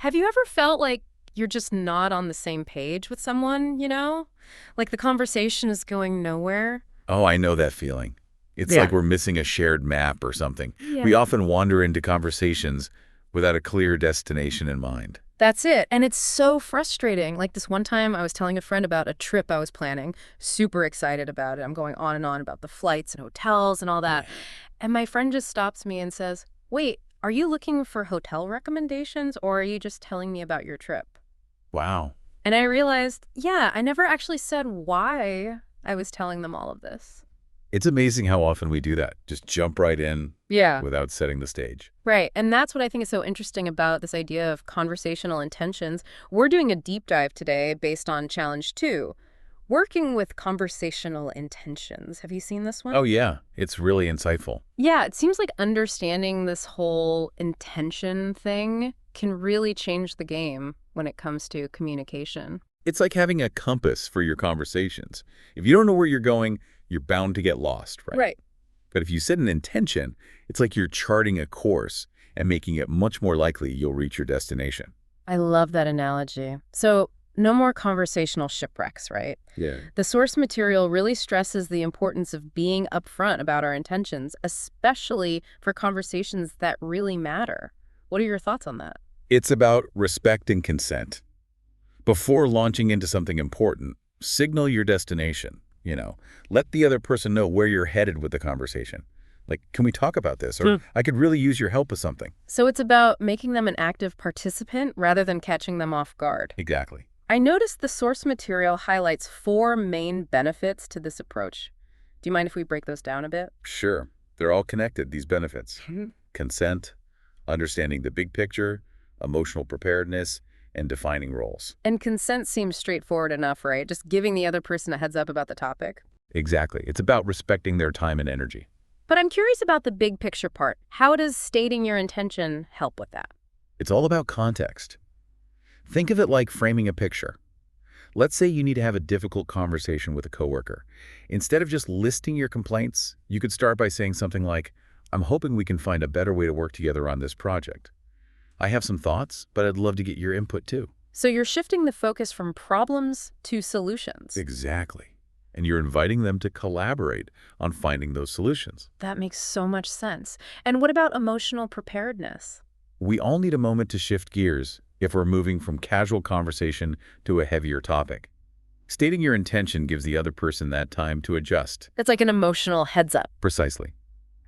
Have you ever felt like you're just not on the same page with someone, you know? Like the conversation is going nowhere? Oh, I know that feeling. It's Yeah. like we're missing a shared map or something. Yeah. We often wander into conversations without a clear destination in mind. That's it. And it's so frustrating. Like this one time I was telling a friend about a trip I was planning, super excited about it. I'm going on and on about the flights and hotels and all that. And my friend just stops me and says, "Wait, are you looking for hotel recommendations or are you just telling me about your trip?" Wow. And I realized, yeah, I never actually said why I was telling them all of this. It's amazing how often we do that. Just jump right in Yeah. without setting the stage. Right. And that's what I think is so interesting about this idea of conversational intentions. We're doing a deep dive today based on Challenge 2, working with conversational intentions. Have you seen this one? Oh, yeah. It's really insightful. Yeah, it seems like understanding this whole intention thing can really change the game when it comes to communication. It's like having a compass for your conversations. If you don't know where you're going, you're bound to get lost, right? Right. But if you set an intention, it's like you're charting a course and making it much more likely you'll reach your destination. I love that analogy. So, no more conversational shipwrecks, right? Yeah. The source material really stresses the importance of being upfront about our intentions, especially for conversations that really matter. What are your thoughts on that? It's about respect and consent. Before launching into something important, signal your destination. Let the other person know where you're headed with the conversation. Like, can we talk about this? Or I could really use your help with something. So it's about making them an active participant rather than catching them off guard. Exactly. I noticed the source material highlights 4 main benefits to this approach. Do you mind if we break those down a bit? Sure. They're all connected, these benefits. Consent, understanding the big picture, emotional preparedness, and defining roles. And consent seems straightforward enough, right? Just giving the other person a heads up about the topic. Exactly. It's about respecting their time and energy. But I'm curious about the big picture part. How does stating your intention help with that? It's all about context. Think of it like framing a picture. Let's say you need to have a difficult conversation with a coworker. Instead of just listing your complaints, you could start by saying something like, "I'm hoping we can find a better way to work together on this project. I have some thoughts, but I'd love to get your input too." So you're shifting the focus from problems to solutions. Exactly. And you're inviting them to collaborate on finding those solutions. That makes so much sense. And what about emotional preparedness? We all need a moment to shift gears if we're moving from casual conversation to a heavier topic. Stating your intention gives the other person that time to adjust. It's like an emotional heads up. Precisely.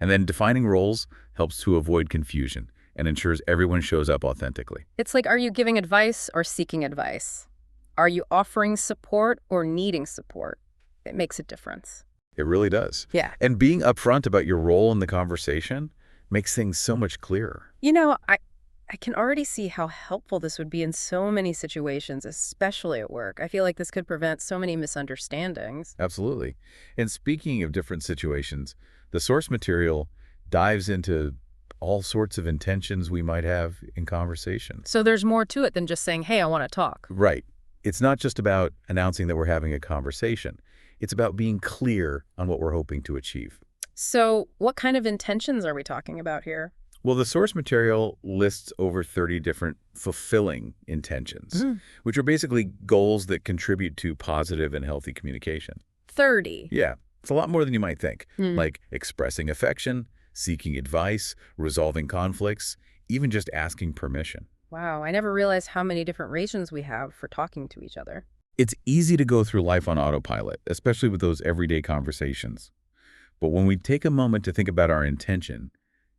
And then defining roles helps to avoid confusion and ensures everyone shows up authentically. It's like, are you giving advice or seeking advice? Are you offering support or needing support? It makes a difference. It really does. Yeah. And being upfront about your role in the conversation makes things so much clearer. You know, I can already see how helpful this would be in so many situations, especially at work. I feel like this could prevent so many misunderstandings. Absolutely. And speaking of different situations, the source material dives into all sorts of intentions we might have in conversations. So there's more to it than just saying, hey, I want to talk. Right. It's not just about announcing that we're having a conversation. It's about being clear on what we're hoping to achieve. So what kind of intentions are we talking about here? Well, the source material lists over 30 different fulfilling intentions, which are basically goals that contribute to positive and healthy communication. 30. Yeah, it's a lot more than you might think, like expressing affection, seeking advice, resolving conflicts, even just asking permission. Wow, I never realized how many different reasons we have for talking to each other. It's easy to go through life on autopilot, especially with those everyday conversations. But when we take a moment to think about our intention,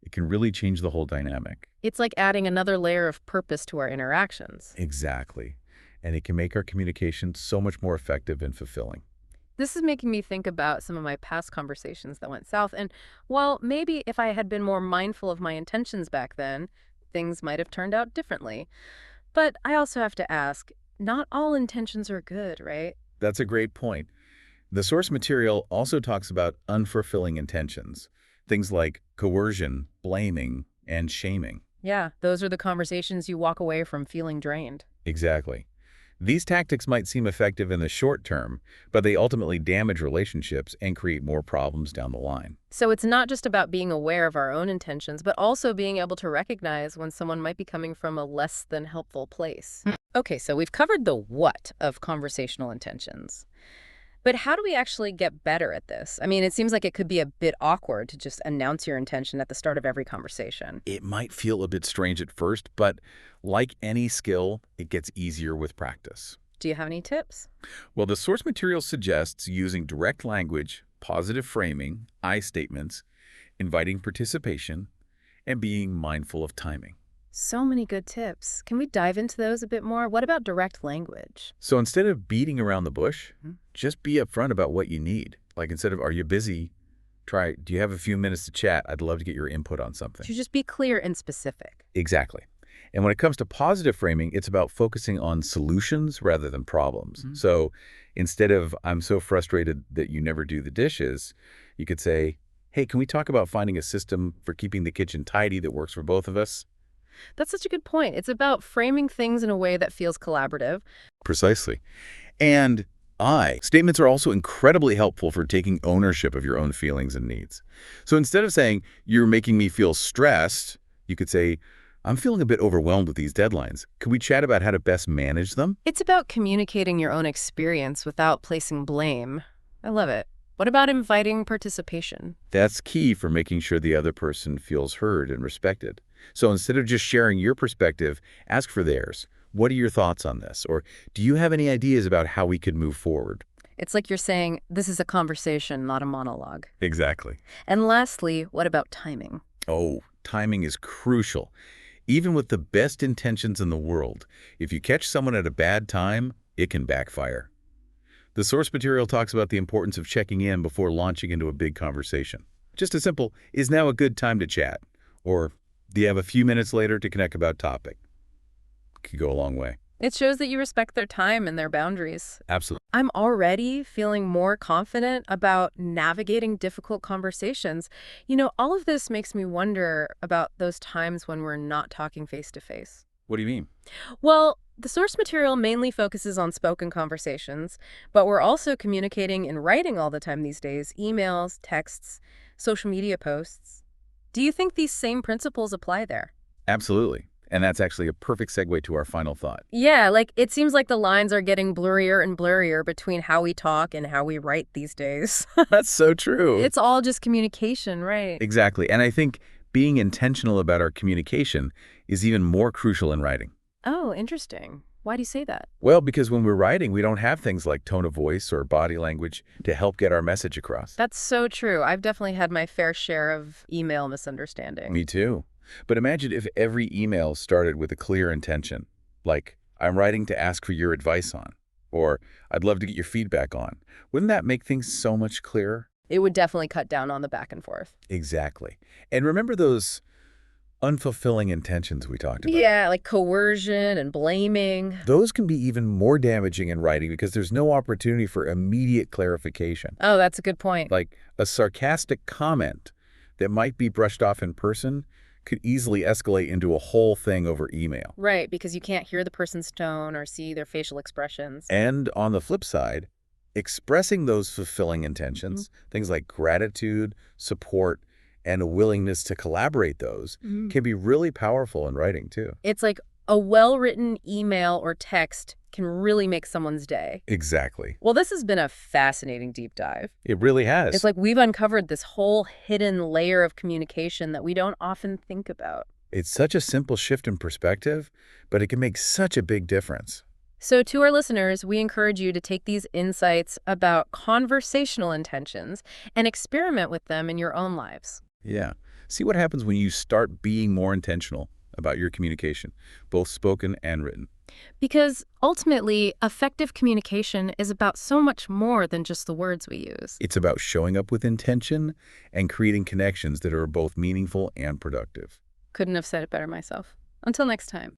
it can really change the whole dynamic. It's like adding another layer of purpose to our interactions. Exactly. And it can make our communication so much more effective and fulfilling. This is making me think about some of my past conversations that went south. And while maybe if I had been more mindful of my intentions back then, things might have turned out differently. But I also have to ask, not all intentions are good, right? That's a great point. The source material also talks about unfulfilling intentions, things like coercion, blaming, and shaming. Yeah, those are the conversations you walk away from feeling drained. Exactly. These tactics might seem effective in the short term, but they ultimately damage relationships and create more problems down the line. So it's not just about being aware of our own intentions, but also being able to recognize when someone might be coming from a less than helpful place. Okay, so we've covered the what of conversational intentions. But how do we actually get better at this? I mean, it seems like it could be a bit awkward to just announce your intention at the start of every conversation. It might feel a bit strange at first, but like any skill, it gets easier with practice. Do you have any tips? Well, the source material suggests using direct language, positive framing, I statements, inviting participation, and being mindful of timing. So many good tips. Can we dive into those a bit more? What about direct language? So instead of beating around the bush, Mhm. just be upfront about what you need. Like instead of, are you busy? Try, do you have a few minutes to chat? I'd love to get your input on something. To just be clear and specific. Exactly. And when it comes to positive framing, it's about focusing on solutions rather than problems. Mhm. So instead of, I'm so frustrated that you never do the dishes, you could say, hey, can we talk about finding a system for keeping the kitchen tidy that works for both of us? That's such a good point. It's about framing things in a way that feels collaborative. Precisely. And I statements are also incredibly helpful for taking ownership of your own feelings and needs. So instead of saying, you're making me feel stressed, you could say, I'm feeling a bit overwhelmed with these deadlines. Could we chat about how to best manage them? It's about communicating your own experience without placing blame. I love it. What about inviting participation? That's key for making sure the other person feels heard and respected. So instead of just sharing your perspective, ask for theirs. What are your thoughts on this? Or do you have any ideas about how we could move forward? It's like you're saying, this is a conversation, not a monologue. Exactly. And lastly, what about timing? Oh, timing is crucial. Even with the best intentions in the world, if you catch someone at a bad time, it can backfire. The source material talks about the importance of checking in before launching into a big conversation. Just a simple, is now a good time to chat? Or do you have a few minutes later to connect about topic? Could go a long way. It shows that you respect their time and their boundaries. Absolutely. I'm already feeling more confident about navigating difficult conversations. All of this makes me wonder about those times when we're not talking face to face. What do you mean? Well, the source material mainly focuses on spoken conversations, but we're also communicating in writing all the time these days, emails, texts, social media posts. Do you think these same principles apply there? Absolutely. And that's actually a perfect segue to our final thought. Yeah, it seems like the lines are getting blurrier and blurrier between how we talk and how we write these days. That's so true. It's all just communication, right? Exactly. And I think being intentional about our communication is even more crucial in writing. Oh, interesting. Why do you say that? Well, because when we're writing, we don't have things like tone of voice or body language to help get our message across. That's so true. I've definitely had my fair share of email misunderstanding. Me too. But imagine if every email started with a clear intention, like, I'm writing to ask for your advice on, or I'd love to get your feedback on. Wouldn't that make things so much clearer? It would definitely cut down on the back and forth. Exactly. And remember those unfulfilling intentions we talked about? Yeah, like coercion and blaming. Those can be even more damaging in writing because there's no opportunity for immediate clarification. Oh, that's a good point. Like a sarcastic comment that might be brushed off in person could easily escalate into a whole thing over email. Right, because you can't hear the person's tone or see their facial expressions. And on the flip side, expressing those fulfilling intentions, things like gratitude, support, and a willingness to collaborate those can be really powerful in writing too. It's like a well-written email or text can really make someone's day. Exactly. Well, this has been a fascinating deep dive. It really has. It's like we've uncovered this whole hidden layer of communication that we don't often think about. It's such a simple shift in perspective, but it can make such a big difference. So to our listeners, we encourage you to take these insights about conversational intentions and experiment with them in your own lives. Yeah. See what happens when you start being more intentional about your communication, both spoken and written. Because ultimately, effective communication is about so much more than just the words we use. It's about showing up with intention and creating connections that are both meaningful and productive. Couldn't have said it better myself. Until next time.